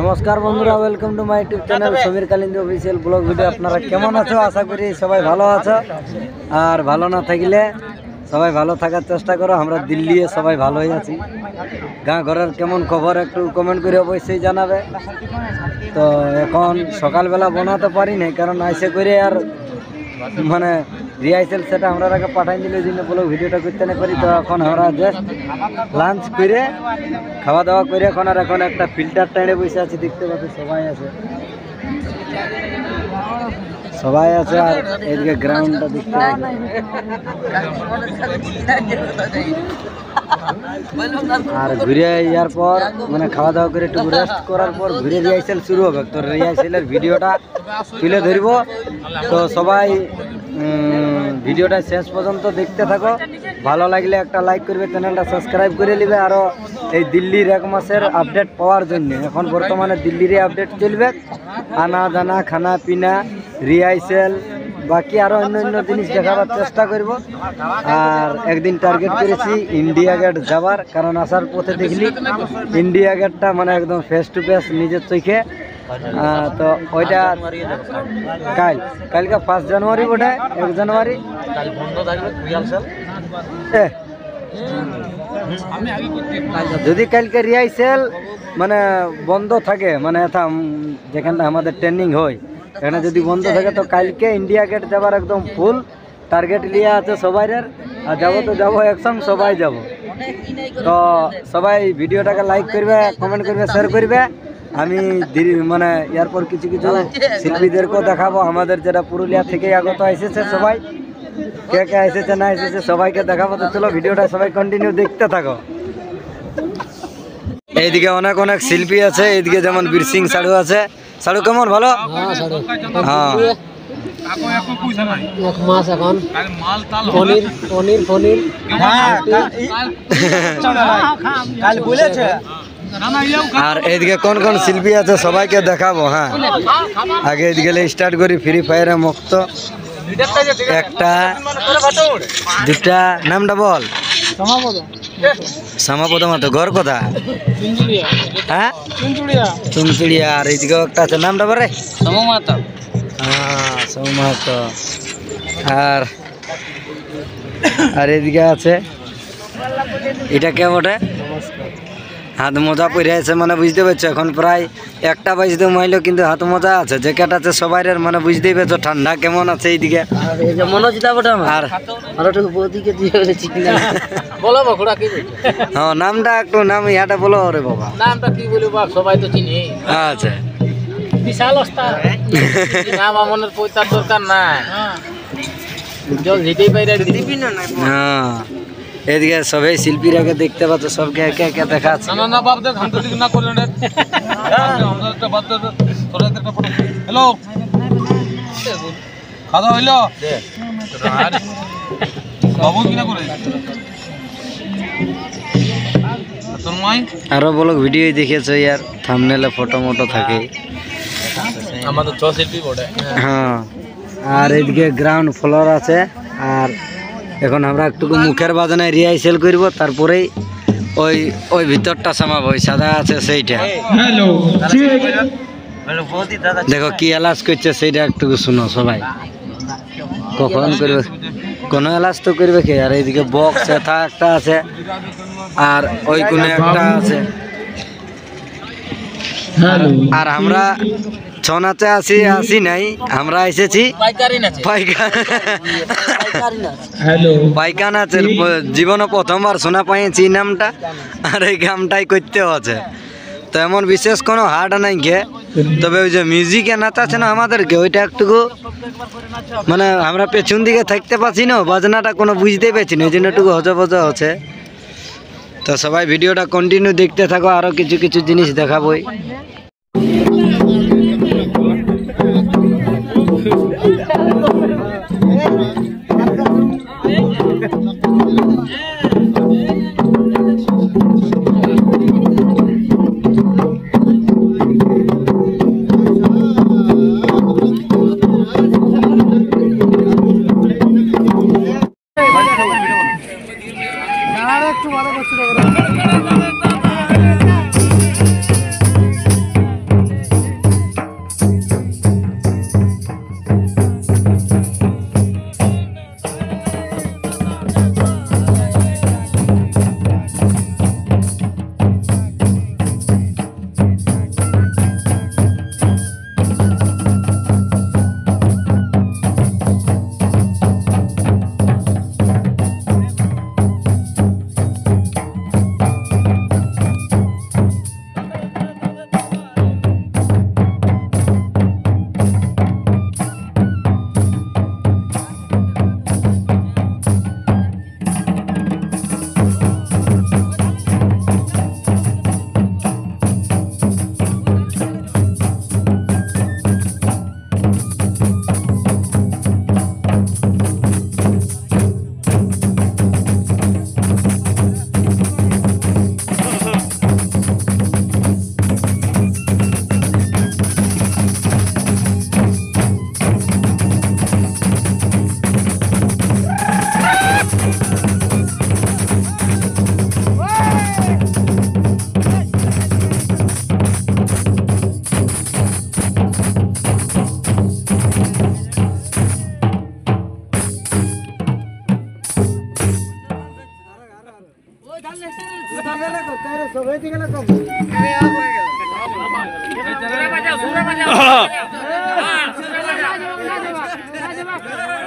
নমস্কার বন্ধুরা, welcome to my YouTube channel Samir Kalindi official blog video. আপনারা কেমন আছো? আশা করি সবাই ভালো আছো, আর ভালো না থাকলে সবাই ভালো থাকার চেষ্টা করো। আমরা দিল্লি সবাই ভালোই আছি। গাঁ ঘরের কেমন খবর একটু কমেন্ট করে অবশ্যই জানাবে। তো এখন সকালবেলা বানাতে পারি নাই, কারণ আইসে করে আর মানে রিহার্সেল সেটা আমরা আগে পাঠাই দিলে জন্য বলো ভিডিওটা করতে না পারি। তো এখন আমরা জাস্ট লাঞ্চ করে খাওয়া দাওয়া করে এখন একটা ফিল্টার টাইডে বসে আছি। দেখতে পাচ্ছি সবাই আছে আর এদিকে গ্রাউন্ডটা দেখতে আর ঘুরে যাওয়ার পর মানে খাওয়া দাওয়া করে একটু রেস্ট করার পর ঘুরে রিহার্সেল শুরু হবে। তো রিহার্সেলের ভিডিওটা তুলে ধরব। তো সবাই ভিডিওটা শেষ পর্যন্ত দেখতে থাকো। ভালো লাগলে একটা লাইক করবে, চ্যানেলটা সাবস্ক্রাইব করে নেবে। আরও এই দিল্লির 1 মাসের আপডেট পাওয়ার জন্য এখন বর্তমানে দিল্লির আপডেট চলবে। আনা জানা খানা পিনা রিহার্সেল বাকি আরও অন্য জিনিস দেখাবার চেষ্টা করব। আর একদিন টার্গেট করেছি ইন্ডিয়া গেট যাওয়ার, কারণ আসার পথে দেখলি ইন্ডিয়া গেটটা মানে একদম ফেস টু ফেস নিজের চোখে। তো ওইটা কালকে 1 জানুয়ারি ওটা 1 জানুয়ারি যদি কালকে রিহার্সেল মানে বন্ধ থাকে, মানে যেখানটা আমাদের ট্রেনিং হয় এখানে যদি বন্ধ থাকে, তো কালকে ইন্ডিয়া গেট যাবার একদম ফুল টার্গেট নিয়ে আছে সবাই। আর যাবো তো যাবো, একসঙ্গে সবাই যাব। তো সবাই ভিডিওটাকে লাইক করবে, কমেন্ট করবে, শেয়ার করবে। আমি মানে এরপর কিছু শিল্পীদেরকেও দেখাবো, আমাদের যারা পুরুলিয়া থেকে আগত এসেছে সবাই, কে কে এসেছে না এসেছে সবাইকে দেখাবো। তো চলো ভিডিওটা সবাই কন্টিনিউ দেখতে থাকো। এইদিকে অনেক শিল্পী আছে, এইদিকে যেমন বীর সিং সাড়ু আছে। সাড়ু কেমন? ভালো? হ্যাঁ আর এইদিকে কোন কোন শিল্পী আছে সবাইকে দেখাবো। হ্যাঁ আগে এইদিকে স্টার্ট করি ফ্রি ফায়ারে মুক্ত। 1টা 2টা নামটা বল। সমাপদ মাতো ঘর কথা? হ্যাঁ চুনচুড়িয়া। আর এইদিকে একটা আছে, নামটা বলে সৌমাতো। হ্যাঁ সৌমাতো। আর এদিকে আছে এটা কে বটে? হাত মোজা পরে আছে, মানে বুঝতে পারছো এখন প্রায় 1টা বাজতে মাইলো, কিন্তু হাত মোজা আছে, জ্যাকেট আছে সবাই। মানে বুঝতেই পারছো ঠান্ডা কেমন আছে এইদিকে। হ্যাঁ নামটা একটু নাম ইয়াটা বলো রে বাবা। নামটা কি বলি বাবা, সবাই তো চিনি। আচ্ছা বিশাল ওস্তাদ নাম আমনের পয়তার দরকার নাই, জল যেতেই পাইরা দিবি না। হ্যাঁ এদিকে সবাই শিল্পীরাকে দেখতে পাচ্ছ, সবকে একে একে দেখাচ্ছে। না বাপ দেখ হাত দিক না করলেন। আমরা একটা বাদ দে তোরা একটা ফটো। হ্যালো খাওয়া হইলো বাবু কিনা করে আরো বলো ভিডিও দেখেছো ইয়ার, থাম্বনেলে ফটো মোটো থাকে আমাদের 6 শিল্পী বটে। হ্যাঁ আর এদিকে গ্রাউন্ড ফ্লোর আছে। আর এখন আমরা একটু মুখের বাজনায় রিহার্সেল করব, তারপরেই ওই ভিতরটা সামাবো। ওই সাদা আছে সেইটা। দেখো কি এলাচ করছে সেইটা একটু শুনো সবাই। কখন করবে কোনো এলাচ তো করবে কে? আর এইদিকে বক্স একটা আছে, আর ওই কোনে একটা আছে। আর আমরা ছৌ নাচে আসি নাই, আমরা এসেছি পাইকা নাচে। জীবনে প্রথমবার শোনা পাইছি নামটা, আর এই কামটাই করতে হচ্ছে। তো এমন বিশেষ কোনো হার্ড নাই গে, তবে ওই যে মিউজিকে নাচাচ্ছে না আমাদেরকে, ওইটা একটুকু মানে আমরা পেছন দিকে থাকতে পারছি না, বাজনাটা কোনো বুঝতেই পারছি না, ওই জন্য একটু হজা হচ্ছে। তো সবাই ভিডিওটা কন্টিনিউ দেখতে থাকো, আরও কিছু জিনিস দেখাবোই। একটু ভালো করছি।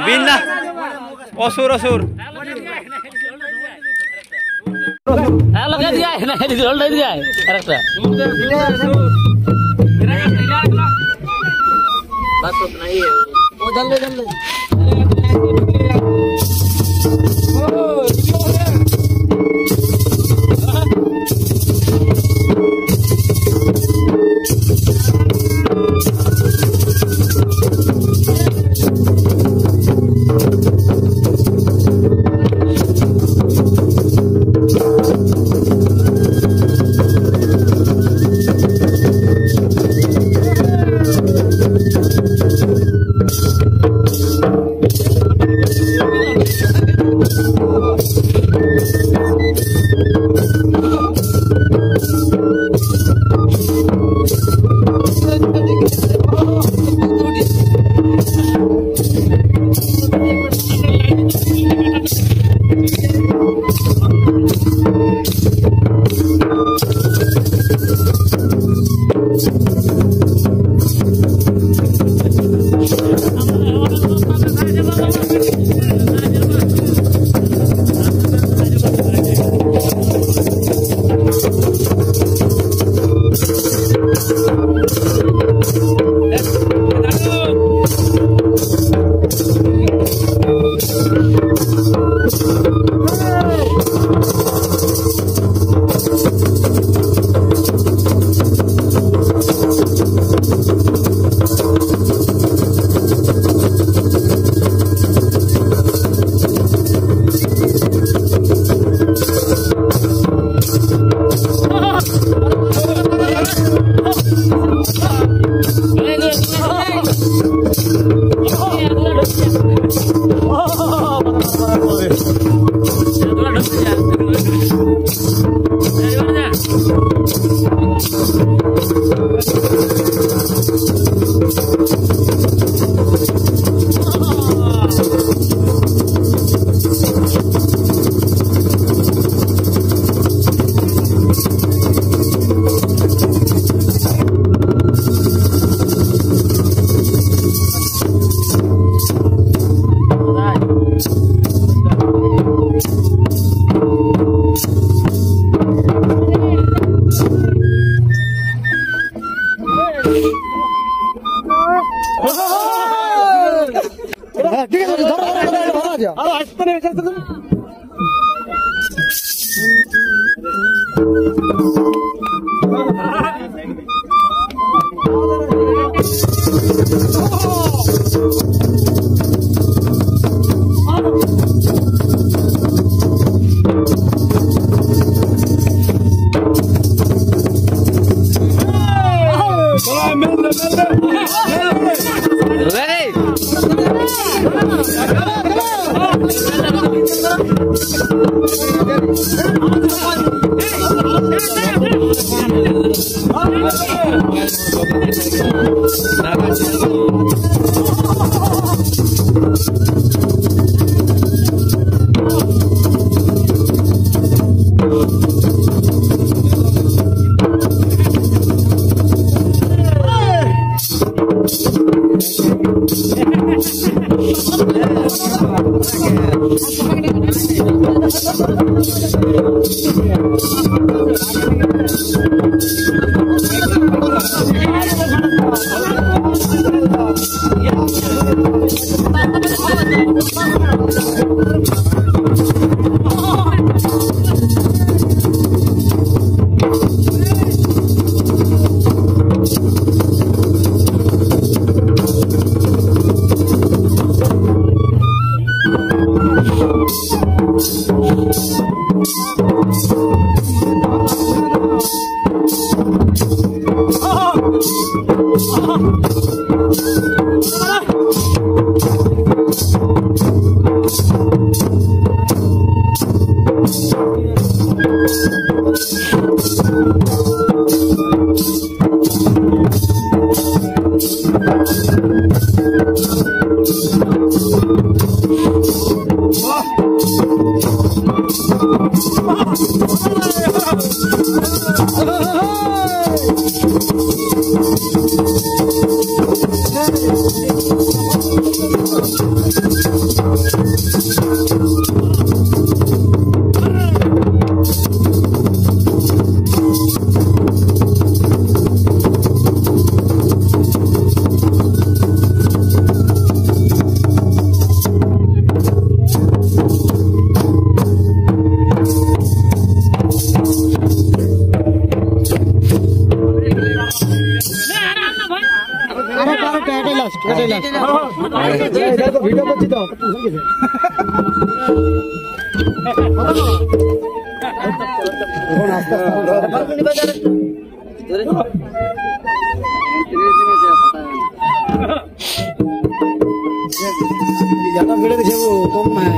বিনা অসুর অসুর ज्यादा भिड़ के कम है।